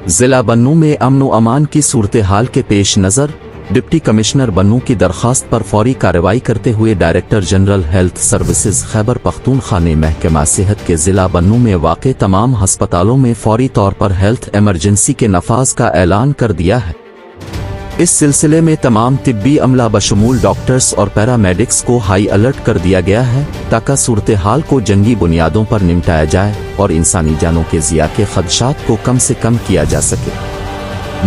जिला बन्नू में अमन व अमान की सूरत हाल के पेश नज़र डिप्टी कमिश्नर बन्नू की दरख्वास्त पर फौरी कार्रवाई करते हुए director general health services Khyber Pakhtunkhwa ने महकमा सेहत के जिला बन्नू में वाक़े तमाम हस्पतालों में फौरी तौर पर हेल्थ इमरजेंसी के नफाज का ऐलान कर दिया है। इस सिलसिले में तमाम तिब्बी अमला बशमूल डॉक्टर्स और पैरामेडिक्स को हाई अलर्ट कर दिया गया है ताकि सूरत हाल को जंगी बुनियादों पर निपटाया जाए और इंसानी जानों के ज़िया के खदशात को कम से कम किया जा सके।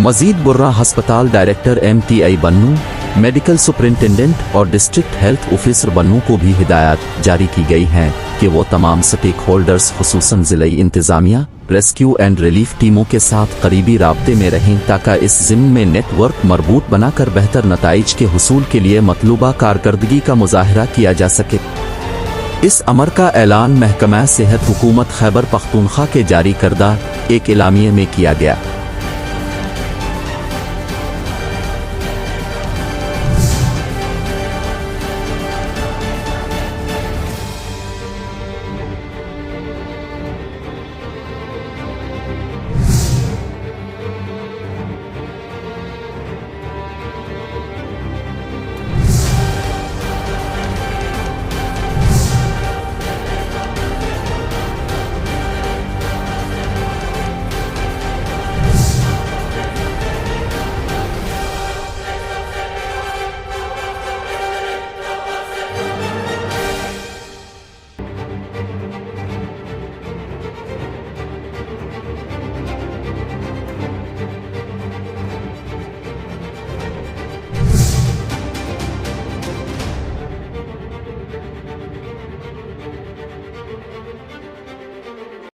मजीद बुर्रा हस्पताल डायरेक्टर MTI बन्नू, मेडिकल सुपरिंटेंडेंट और डिस्ट्रिक्ट हेल्थ ऑफिसर बन्नू को भी हिदायत जारी की गई हैं कि वो तमाम स्टेक होल्डर्स खुसूसन ज़िले इंतज़ामिया, रेस्क्यू एंड रिलीफ टीमों के साथ करीबी राब्ते में रहें ताकि इस ज़िम्मे में नेटवर्क मरबूत बनाकर बेहतर नताइज के हुसूल के लिए मतलूबा कारकर्दगी का मुजाहरा किया जा सके। इस अमर का ऐलान महकमा सेहत हुकूमत खैबर पख्तूनख्वा के जारी करदा एक एलामिये में किया गया।